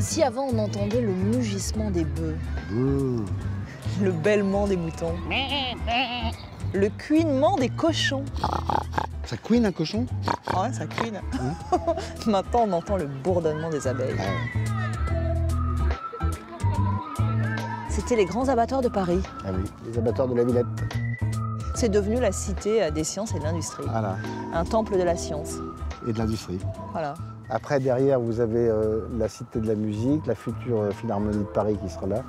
Ici, avant, on entendait le mugissement des bœufs, Mmh. le bêlement des moutons, le cuinement des cochons. Ça couine un cochon? Ah ouais, ça cuine. Maintenant, on entend le bourdonnement des abeilles. Ah ouais. C'était les grands abattoirs de Paris. Ah oui, les abattoirs de la Villette. C'est devenu la cité des sciences et de l'industrie. Voilà, Un temple de la science. et de l'industrie. Voilà. Après, derrière, vous avez la Cité de la musique, la future Philharmonie de Paris qui sera là.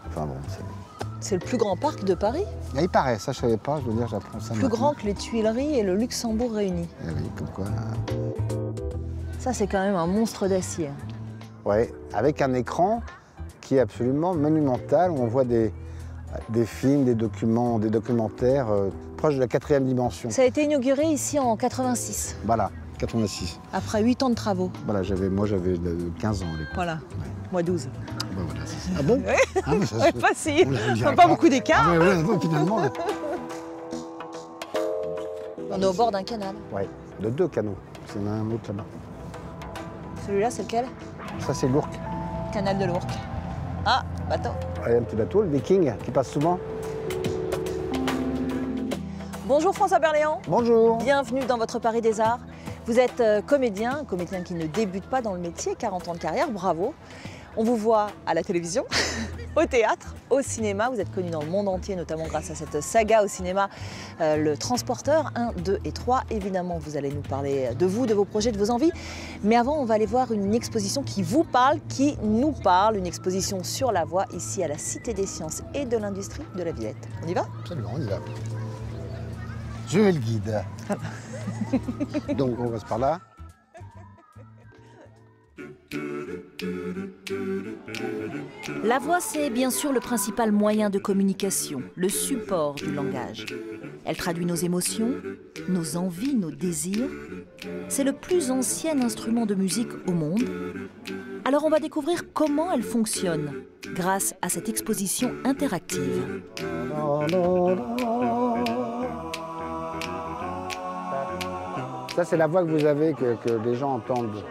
Enfin bon, c'est... C'est le plus grand parc de Paris. Ah, il paraît, ça je savais pas, je veux dire, j'apprends ça Plus maintenant. grand que les Tuileries et le Luxembourg réunis. Eh oui, comme quoi. Ça, c'est quand même un monstre d'acier. Ouais, avec un écran qui est absolument monumental, où on voit des films, des documentaires proches de la 4e dimension. Ça a été inauguré ici en 86, Voilà, 86. après 8 ans de travaux. Voilà, moi j'avais 15 ans à l'époque. Voilà, moi 12. Ben voilà, c'est ça. Ah bon? Ouais. Ah, mais ça, Ouais, se- pas si, on le dirait pas beaucoup d'écart. Ah, ouais, finalement. On est au bord d'un canal. Ouais, de 2 canaux. C'est un autre là-bas. Celui-là, c'est lequel? Ça, c'est l'Ourcq. Canal de l'Ourcq. Ah, bateau. Il y a un petit bateau, le Viking, qui passe souvent. Bonjour François Berléand. Bonjour. Bienvenue dans votre Paris des Arts. Vous êtes comédien, un comédien qui ne débute pas dans le métier, 40 ans de carrière, bravo. On vous voit à la télévision, au théâtre, au cinéma. Vous êtes connu dans le monde entier, notamment grâce à cette saga au cinéma, Le Transporteur 1, 2 et 3. Évidemment, vous allez nous parler de vous, de vos projets, de vos envies. Mais avant, on va aller voir une exposition qui vous parle, qui nous parle. Une exposition sur la voix, ici à la Cité des Sciences et de l'Industrie de la Villette. On y va? Absolument, on y va. Je vais le guide. Donc, on passe par là. La voix, c'est bien sûr le principal moyen de communication, le support du langage. Elle traduit nos émotions, nos envies, nos désirs. C'est le plus ancien instrument de musique au monde. Alors on va découvrir comment elle fonctionne grâce à cette exposition interactive. Ça, c'est la voix que vous avez, que les gens entendent.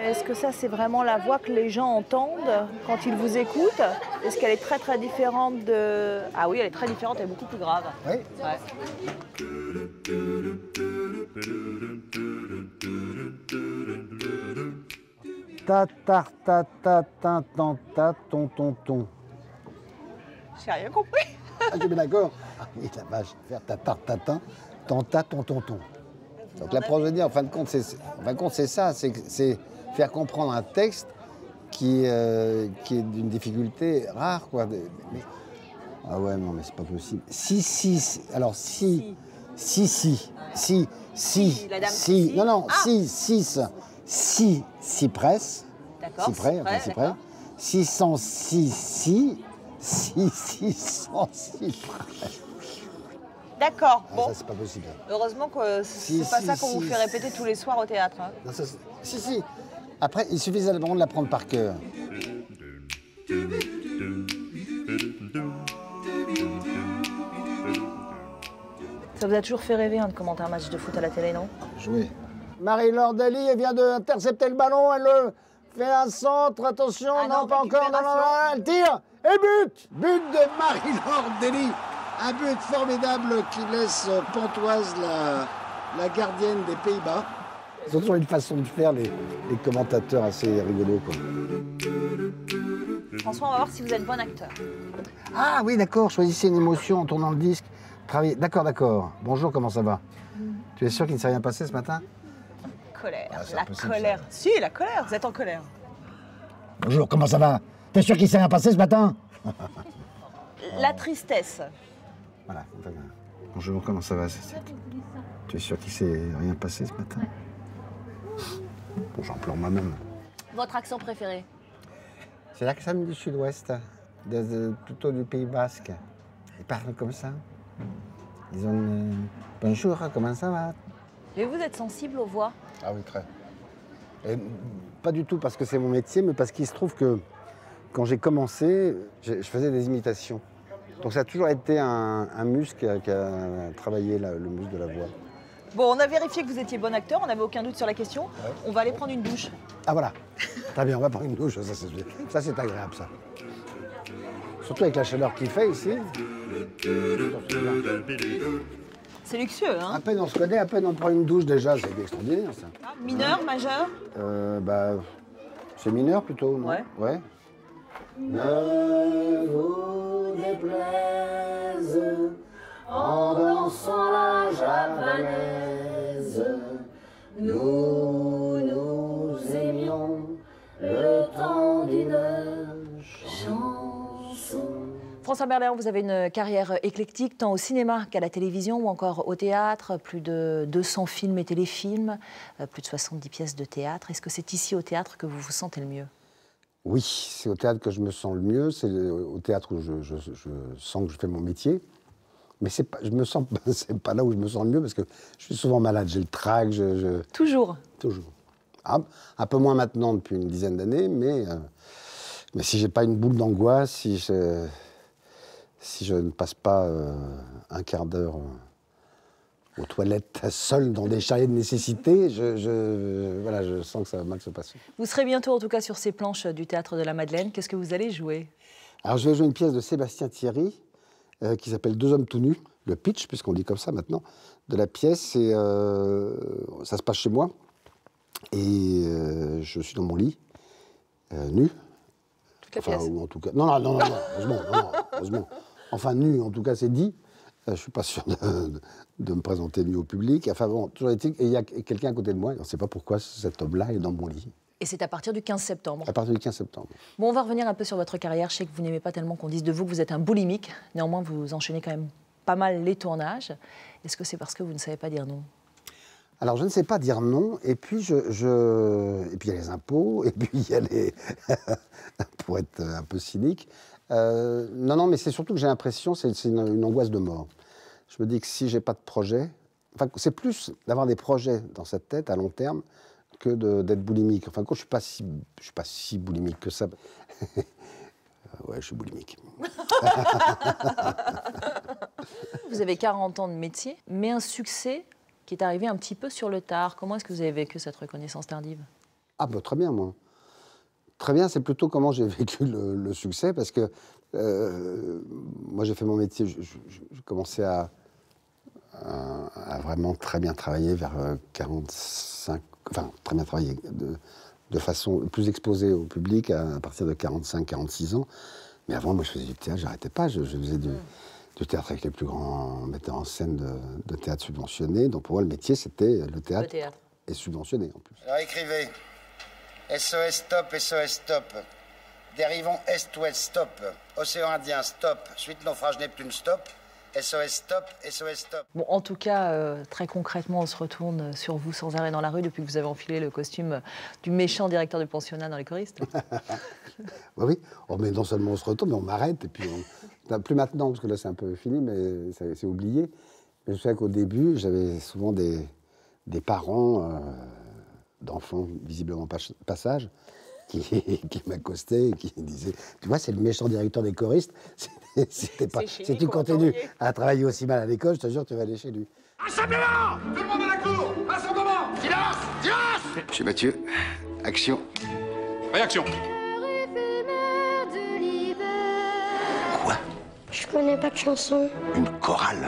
Est-ce que ça, c'est vraiment la voix que les gens entendent quand ils vous écoutent? Est-ce qu'elle est très très différente de... Ah oui, elle est très différente, elle est beaucoup plus grave. Oui. Ouais. Ta ta ta ta ta ta ta ton ton ton. J'ai rien compris. Ah, tu es d'accord? Ah oui, la vache, faire ta ta ta ta ton ta ton ton ton. Donc la prosodie, en fin de compte, c'est ça, c'est faire comprendre un texte qui est d'une difficulté rare, quoi. Ah ouais, non, mais c'est pas possible. Alors si, la dame, si, si. non, non, Ah. si, cypress, D'accord, cyprès, enfin cyprès, cyprès, d'accord. 606, 606 cyprès. D'accord, Ah, bon. ça, c'est pas possible. Heureusement que c'est pas ça qu'on vous fait répéter tous les soirs au théâtre. Hein. Non, si. Après, il suffit simplement de l'apprendre par cœur. Ça vous a toujours fait rêver de commenter un match de foot à la télé, non? Jouer. Marie-Laure Daly, elle vient d'intercepter le ballon, elle fait un centre, attention, Ah non, non, pas encore, non, récupération. elle tire, et but. But de Marie-Laure Daly. Un but formidable qui laisse Pontoise, la gardienne des Pays-Bas. Ils ont toujours une façon de faire, les commentateurs, assez rigolos, quoi. François, on va voir si vous êtes bon acteur. Ah oui, d'accord, choisissez une émotion en tournant le disque. Travaillez. D'accord. Bonjour, comment ça va? Tu es sûr qu'il ne s'est rien passé ce matin? Colère, Ah, c'est la impossible, colère. Si, la colère, vous êtes en colère. Bonjour, comment ça va? T'es sûr qu'il ne s'est rien passé ce matin? La tristesse. Voilà. Bonjour, comment ça va? Tu es sûr qu'il ne s'est rien passé ce matin? Bon, j'en pleure moi-même. Votre accent préféré? C'est l'accent du sud-ouest, plutôt du Pays Basque. Ils parlent comme ça. Ils ont bonjour, comment ça va? Mais vous êtes sensible aux voix? Ah oui, très. Et pas du tout parce que c'est mon métier, mais parce qu'il se trouve que quand j'ai commencé, je faisais des imitations. Donc ça a toujours été un muscle qui a travaillé le muscle de la voix. Bon, on a vérifié que vous étiez bon acteur, on n'avait aucun doute sur la question. Ouais. On va aller prendre une douche. Ah voilà. Très bien, on va prendre une douche, ça c'est agréable ça. Surtout avec la chaleur qu'il fait ici. C'est luxueux, hein? À peine on se connaît, à peine on prend une douche déjà, c'est extraordinaire ça. Ah, mineur, majeur? C'est mineur plutôt, non? Ouais. Ouais. Ne vous déplaise en dansant la javanaise, nous aimions le temps d'une chanson. François Berléand, vous avez une carrière éclectique, tant au cinéma qu'à la télévision ou encore au théâtre. Plus de 200 films et téléfilms, plus de 70 pièces de théâtre. Est-ce que c'est ici au théâtre que vous vous sentez le mieux? Oui, c'est au théâtre que je me sens le mieux. C'est au théâtre où je sens que je fais mon métier. Mais c'est pas là où je me sens le mieux parce que je suis souvent malade. J'ai le trac. Toujours? Toujours. Ah, un peu moins maintenant depuis une dizaine d'années, mais si j'ai pas une boule d'angoisse, si je ne passe pas un quart d'heure aux toilettes seul dans des chariots de nécessité, je sens que ça va mal se passer. Vous serez bientôt en tout cas sur ces planches du Théâtre de la Madeleine. Qu'est-ce que vous allez jouer? Alors je vais jouer une pièce de Sébastien Thierry qui s'appelle Deux hommes tout nus. Le pitch, puisqu'on dit comme ça maintenant, de la pièce, ça se passe chez moi. Et je suis dans mon lit, nu. Toute la pièce. Ou en tout cas, non, heureusement. Enfin, nu, en tout cas, c'est dit. Je ne suis pas sûr de me présenter nu au public. Enfin bon, toujours est-il, et il y a quelqu'un à côté de moi, et on ne sait pas pourquoi cet homme-là est dans mon lit. Et c'est à partir du 15 septembre. À partir du 15 septembre. Bon, on va revenir un peu sur votre carrière. Je sais que vous n'aimez pas tellement qu'on dise de vous que vous êtes un boulimique. Néanmoins, vous enchaînez quand même pas mal les tournages. Est-ce que c'est parce que vous ne savez pas dire non? Alors, je ne sais pas dire non, et puis et puis il y a les impôts, et puis il y a les... pour être un peu cynique. Non, mais c'est surtout que j'ai l'impression, c'est une angoisse de mort. Je me dis que si j'ai pas de projet... Enfin, c'est plus d'avoir des projets dans cette tête à long terme que d'être boulimique. Enfin, je suis pas si boulimique que ça. Ouais, je suis boulimique. Vous avez 40 ans de métier, mais un succès qui est arrivé un petit peu sur le tard. Comment est-ce que vous avez vécu cette reconnaissance tardive? Ah, bah, très bien, moi. Très bien, c'est plutôt comment j'ai vécu le succès, parce que moi, j'ai fait mon métier, j'ai commencé à vraiment très bien travailler vers 45... Enfin, très bien travailler, de façon plus exposée au public à partir de 45-46 ans. Mais avant, moi, je faisais du théâtre, j'arrêtais pas. Je faisais du théâtre avec les plus grands metteurs en scène de théâtre subventionnés. Donc pour moi, le métier, c'était le théâtre. Et subventionné, en plus. Alors écrivez. SOS stop, SOS stop. Dérivons Est-Ouest stop. Océan Indien stop. Suite naufrage Neptune stop. SOS stop, SOS stop. Bon, en tout cas, très concrètement, on se retourne sur vous sans arrêt dans la rue depuis que vous avez enfilé le costume du méchant directeur du pensionnat dans Les Choristes. Oui. Oh, mais non seulement on se retourne, mais on m'arrête. Et puis, plus maintenant, parce que là, c'est un peu fini, mais c'est oublié. Mais je sais qu'au début, j'avais souvent des parents d'enfants visiblement passage qui m'accostaient et qui disaient « Tu vois, c'est le méchant directeur des choristes. Si tu continues à travailler aussi mal à l'école, je te jure, tu vas aller chez lui. » Rassemblement! Tout le monde à la cour! Rassemblement! Silence! Silence! Monsieur Mathieu, action. Réaction! Quoi? Je connais pas de chanson. Une chorale.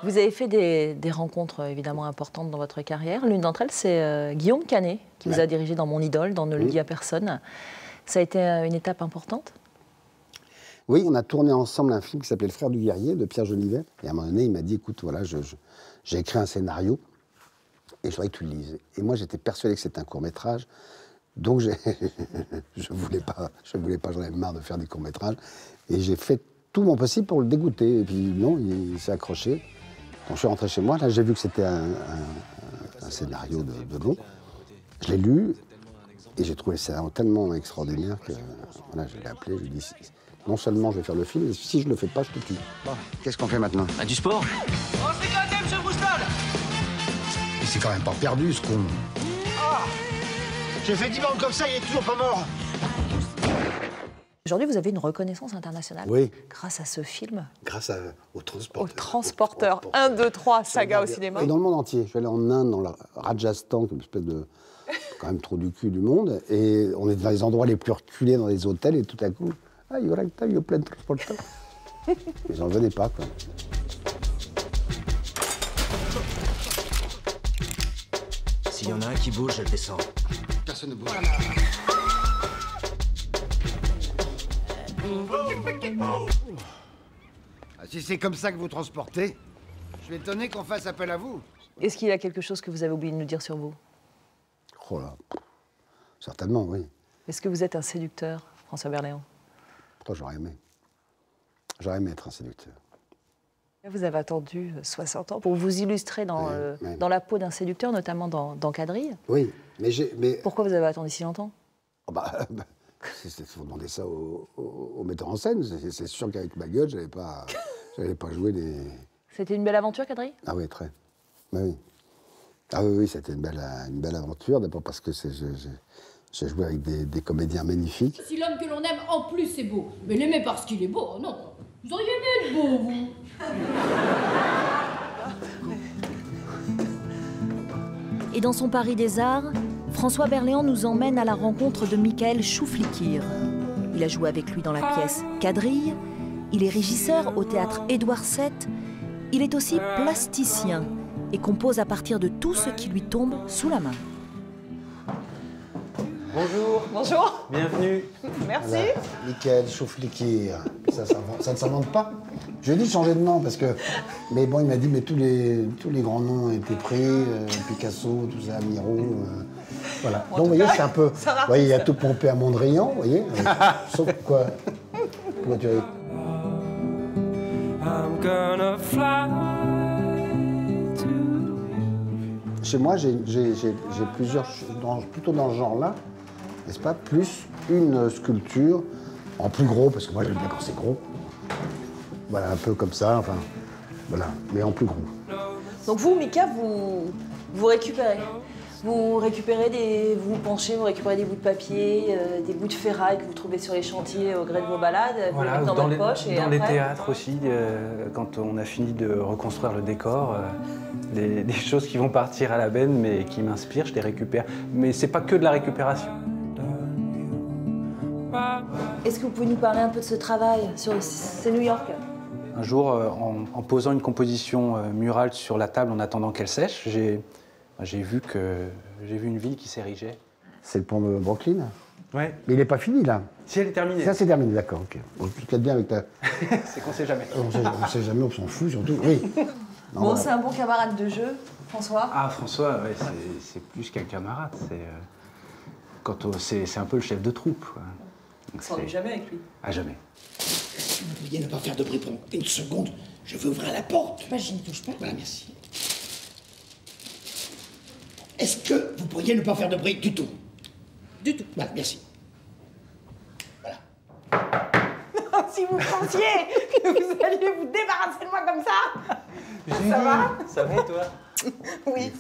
Vous avez fait des rencontres évidemment importantes dans votre carrière. L'une d'entre elles, c'est Guillaume Canet, qui vous a dirigé dans Mon Idole, dans Ne le dis à personne. Ça a été une étape importante? Oui, on a tourné ensemble un film qui s'appelait Le Frère du Guerrier, de Pierre Jolivet. Et à un moment donné, il m'a dit, écoute, voilà, j'ai écrit un scénario et je voudrais que tu le lises. Et moi, j'étais persuadé que c'était un court-métrage. Donc, je voulais pas, j'en avais marre de faire des courts-métrages. Et j'ai fait tout mon possible pour le dégoûter. Et puis, non, il s'est accroché. Donc, je suis rentré chez moi. Là, j'ai vu que c'était un scénario de long. Je l'ai lu et j'ai trouvé ça tellement extraordinaire que voilà, je l'ai appelé. Je lui ai dit, non seulement je vais faire le film, mais si je le fais pas, je te tue. Bon, qu'est-ce qu'on fait maintenant? Du sport. On se décante, monsieur Brustol! Mais c'est quand même pas perdu, ce con. J'ai fait 10 bandes comme ça, il est toujours pas mort. Aujourd'hui, vous avez une reconnaissance internationale. Oui. Grâce à ce film. Grâce au transporteur. Au transporteur. 1, 2, 3, saga au cinéma. Et dans le monde entier. Je suis allé en Inde, dans le Rajasthan, qui est une espèce de... quand même trop du cul du monde. Et on est dans les endroits les plus reculés, dans les hôtels, et tout à coup, il y a plein de transporteurs. Ils n'en venaient pas, quoi. S'il y en a un qui bouge, je le descends. Personne ne bouge. Si c'est comme ça que vous transportez, je suis étonné qu'on fasse appel à vous. Est-ce qu'il y a quelque chose que vous avez oublié de nous dire sur vous? Oh là, certainement, oui. Est-ce que vous êtes un séducteur, François Berléand? Oh, j'aurais aimé. J'aurais aimé être un séducteur. Vous avez attendu 60 ans pour vous illustrer dans, Oui. dans la peau d'un séducteur, notamment dans Quadrille. Oui, mais Pourquoi vous avez attendu si longtemps? Oh il faut demander ça au metteur en scène. C'est sûr qu'avec ma gueule, j'avais pas joué des... C'était une belle aventure, Quadrille? Ah oui, très. Oui. Ah oui, c'était une belle aventure. D'abord parce que j'ai joué avec des comédiens magnifiques. Si l'homme que l'on aime, en plus, c'est beau, mais l'aimer parce qu'il est beau, non. Vous auriez aimé être beau, vous. Et dans son Paris des Arts, François Berléand nous emmène à la rencontre de Michael Chouflikir. Il a joué avec lui dans la pièce Quadrille. Il est régisseur au théâtre Édouard VII. Il est aussi plasticien et compose à partir de tout ce qui lui tombe sous la main. Bonjour. Bonjour. Bienvenue. Merci. Voilà. Michael Chouflikir. Ça ne s'invente pas. Je lui ai dit de changer de nom parce que... Mais bon, il m'a dit, mais tous les grands noms étaient pris. Picasso, tout ça, Miro. Voilà. Donc, vous voyez, c'est un peu... Vous voyez, il y a tout pompé à Mondrian, vous voyez. Sauf quoi? Pourquoi tu ris? Chez moi, j'ai plusieurs... plutôt dans ce genre-là, n'est-ce pas? Plus une sculpture en plus gros, parce que moi, j'aime bien quand c'est gros. Voilà, un peu comme ça, enfin... Voilà, mais en plus gros. Donc vous, Mika, vous récupérez. Vous récupérez vous penchez, vous récupérez des bouts de papier, des bouts de ferraille que vous trouvez sur les chantiers au gré de vos balades, vous les mettez dans votre poche et dans après... les théâtres aussi, quand on a fini de reconstruire le décor, des choses qui vont partir à la benne mais qui m'inspirent, je les récupère. Mais c'est pas que de la récupération. Est-ce que vous pouvez nous parler un peu de ce travail? C'est New York. Un jour, en posant une composition murale sur la table en attendant qu'elle sèche, j'ai vu une ville qui s'érigeait. C'est le pont de Brooklyn? Ouais. Mais il n'est pas fini, là? Si, elle est terminée. Ça, c'est terminé, d'accord, ok. Bon, tu te bien avec ta... C'est qu'on sait jamais. On sait jamais, on s'en fout, surtout. Oui. Non, Bon, voilà. c'est un bon camarade de jeu, François. Ah, François, ouais, c'est plus qu'un camarade. C'est un peu le chef de troupe, quoi. On s'ennuie jamais avec lui. À jamais. Vous pourriez ne pas faire de bruit pendant une seconde. Je veux ouvrir la porte. Bah, je n'y touche pas. Voilà, merci. Est-ce que vous pourriez ne pas faire de bruit du tout? Du tout. Voilà, merci. Si vous pensiez que vous alliez vous débarrasser de moi comme ça, ça va? Ça va, toi? Oui.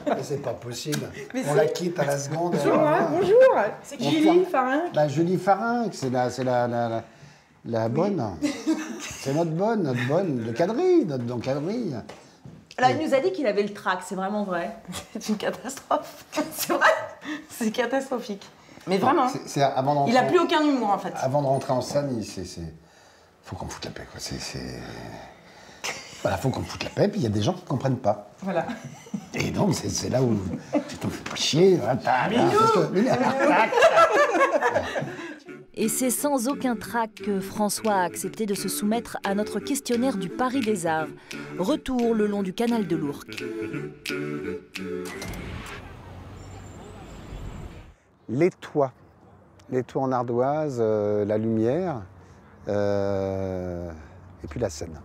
Mais c'est pas possible. On la quitte à la seconde. Bonjour. C'est Julie Farin. Julie Farin, c'est la bonne. C'est notre bonne de Quadrille, notre Quadrille. Alors, il nous a dit qu'il avait le trac, c'est vraiment vrai. C'est une catastrophe. C'est vrai? C'est catastrophique. Mais vraiment. Il n'a plus aucun humour, en fait. Avant de rentrer en scène, faut qu'on me foute la paix, quoi. Voilà, faut qu'on me foute la paix, puis il y a des gens qui ne comprennent pas. Voilà. Et donc, c'est là où tu te fais chier. Et c'est sans aucun trac que François a accepté de se soumettre à notre questionnaire du Paris des Arts. Retour le long du canal de l'Ourcq. Les toits en ardoise, la lumière, et puis la scène.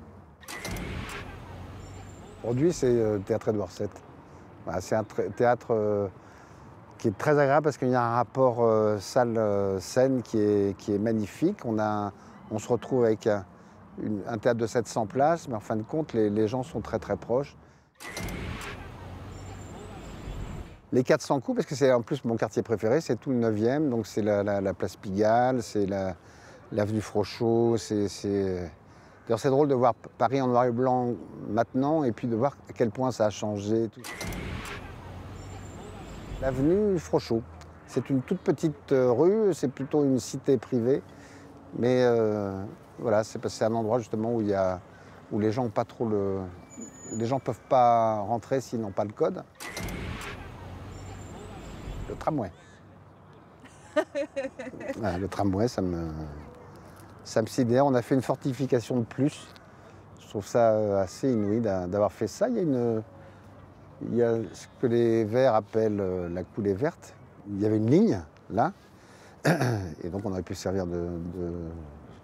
Aujourd'hui, c'est le théâtre Édouard VII. Voilà, c'est un théâtre qui est très agréable parce qu'il y a un rapport salle-scène qui est magnifique. On se retrouve avec un théâtre de 700 places, mais en fin de compte, les gens sont très très proches. Les 400 coups, parce que c'est en plus mon quartier préféré, c'est tout le 9e, donc c'est la place Pigalle, c'est l'avenue Frochot, D'ailleurs, c'est drôle de voir Paris en noir et blanc maintenant, et puis de voir à quel point ça a changé. L'avenue Frochot, c'est une toute petite rue, c'est plutôt une cité privée, mais voilà, c'est un endroit justement où les gens ont pas trop les gens peuvent pas rentrer s'ils n'ont pas le code. Le tramway. Voilà, le tramway, ça me sidère. On a fait une fortification de plus. Je trouve ça assez inouï d'avoir fait ça. Il y a ce que les Verts appellent la coulée verte. Il y avait une ligne, là. Et donc on aurait pu servir de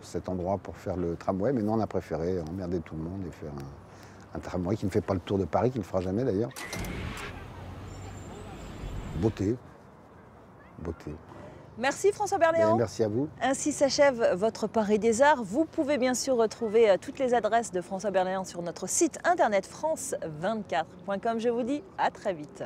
cet endroit pour faire le tramway. Mais nous, on a préféré emmerder tout le monde et faire un tramway qui ne fait pas le tour de Paris, qui ne le fera jamais d'ailleurs. Beauté. Beauté. Merci François Berléand. Merci à vous. Ainsi s'achève votre Paris des Arts. Vous pouvez bien sûr retrouver toutes les adresses de François Berléand sur notre site internet france24.com. Je vous dis à très vite.